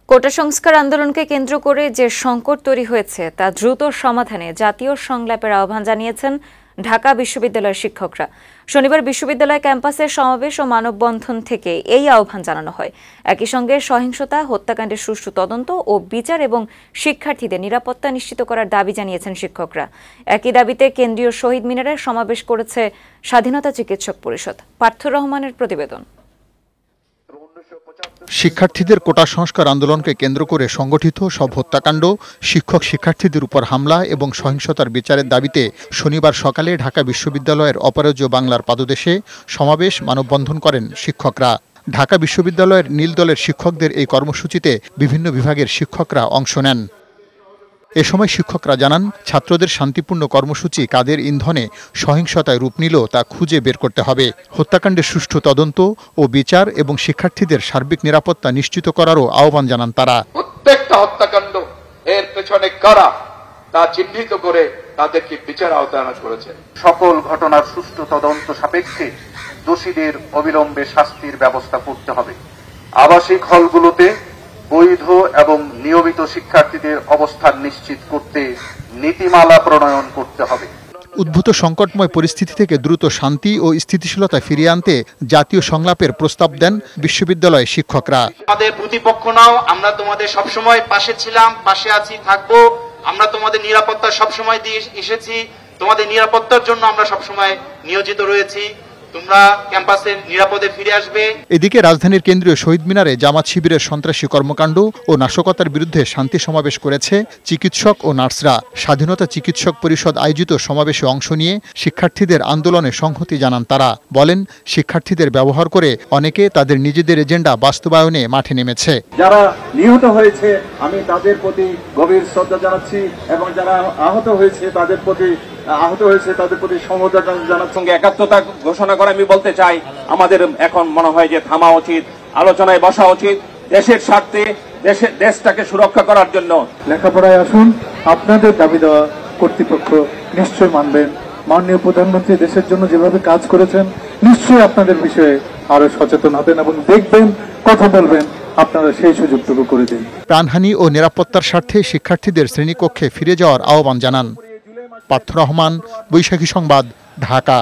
কোটা সংস্কার আন্দোলনকে কেন্দ্র করে যে সংকট তৈরি হয়েছে তা দ্রুত সমাধানে জাতীয় সংলাপের আহ্বান জানিয়েছেন ঢাকা বিশ্ববিদ্যালয়ের শিক্ষকরা। শনিবার বিশ্ববিদ্যালয় ক্যাম্পাসের সমাবেশ ও মানববন্ধন থেকে এই আহ্বান জানানো হয়। একই সঙ্গে সহিংসতা, হত্যাকাণ্ডের সুষ্ঠু তদন্ত ও বিচার এবং শিক্ষার্থীদের নিরাপত্তা নিশ্চিত করার দাবি জানিয়েছেন শিক্ষকরা। একই দাবিতে কেন্দ্রীয় শহীদ মিনারে সমাবেশ করেছে স্বাধীনতা চিকিৎসক পরিষদ। পার্থ রহমানের প্রতিবেদন। শিক্ষার্থীদের কোটা সংস্কার আন্দোলনকে কেন্দ্র করে সংগঠিত সব হত্যাকাণ্ড, শিক্ষার্থীদের উপর হামলা এবং সহিংসতার বিচারের দাবিতে শনিবার সকালে ঢাকা বিশ্ববিদ্যালয়ের অপরাজ্য বাংলার পাদদেশে সমাবেশ মানববন্ধন করেন শিক্ষকরা। ঢাকা বিশ্ববিদ্যালয়ের নীল দলের শিক্ষকদের এই কর্মসূচিতে বিভিন্ন বিভাগের শিক্ষকরা অংশ নেন। এ সময় শিক্ষকরা জানান, ছাত্রদের শান্তিপূর্ণ কর্মসূচি কাদের ইন্ধনে সহিংসতায় রূপ নিল তা খুঁজে বের করতে হবে। হত্যাকাণ্ডের সুষ্ঠু তদন্ত ও বিচার এবং শিক্ষার্থীদের সার্বিক নিরাপত্তা নিশ্চিত করারও আহ্বান জানান তারা। প্রত্যেকটা হত্যাকাণ্ড এর পেছনে কারা তা চিহ্নিত করে তাদেরকে বিচার আওতায় আনা করেছে। সকল ঘটনার সুষ্ঠু তদন্ত সাপেক্ষে দোষীদের অবিলম্বে শাস্তির ব্যবস্থা করতে হবে। আবাসিক হলগুলোতে বৈধ এবং নিয়মিত শিক্ষার্থীদের অবস্থান নিশ্চিত করতে নীতিমালা প্রণয়ন করতে হবে। উদ্ভূত সংকটময় পরিস্থিতি থেকে দ্রুত শান্তি ও স্থিতিশীলতা ফিরিয়ে আনতে জাতীয় সংলাপের প্রস্তাব দেন বিশ্ববিদ্যালয়ের শিক্ষকরা। আমাদের প্রতিপক্ষ নাও, আমরা তোমাদের সবসময় পাশে ছিলাম, পাশে আছি, থাকবো। আমরা তোমাদের নিরাপত্তা সবসময় দিয়ে এসেছি, তোমাদের নিরাপত্তার জন্য আমরা সবসময় নিয়োজিত রয়েছি। তোমরা ক্যাম্পাসে নিরাপদে ফিরে আসবে। এদিকে রাজধানীর কেন্দ্রীয় শহীদ মিনারে জামাত শিবিরের সন্ত্রাসী কর্মকাণ্ড ও নাশকতার বিরুদ্ধে শান্তি সমাবেশ করেছে চিকিৎসক ও নার্সরা। স্বাধীনতা চিকিৎসক পরিষদ আয়োজিত সমাবেশে অংশ নিয়ে শিক্ষার্থীদের আন্দোলনে সংহতি জানান তারা। বলেন, শিক্ষার্থীদের ব্যবহার করে অনেকে তাদের নিজেদের এজেন্ডা বাস্তবায়নে মাঠে নেমেছে। যারা নিহত হয়েছে আমি তাদের প্রতি গভীর শ্রদ্ধা জানাচ্ছি এবং যারা আহত হয়েছে তাদের প্রতি সমবেদনা জানাচ্ছি। সঙ্গে একাত্মতা ঘোষণা করে আমি বলতে চাই, আমাদের এখন মনে হয় যে থামা উচিত, আলোচনায় বসা উচিত, দেশের স্বার্থে দেশটাকে সুরক্ষা করার জন্য। লেখাপড়ায় আসুন, আপনাদের দাবি দেওয়া কর্তৃপক্ষ নিশ্চয় মানবেন। মাননীয় প্রধানমন্ত্রী দেশের জন্য যেভাবে কাজ করেছেন, নিশ্চয়ই আপনাদের বিষয়ে আরো সচেতন হবেন এবং দেখবেন, কথা বলবেন, আপনারা সেই সুযোগটুকু করে দিন। প্রাণহানি ও নিরাপত্তার স্বার্থে শিক্ষার্থীদের শ্রেণীকক্ষে ফিরে যাওয়ার আহ্বান জানান। পার্থ রহমান, বৈশাখী সংবাদ, ঢাকা।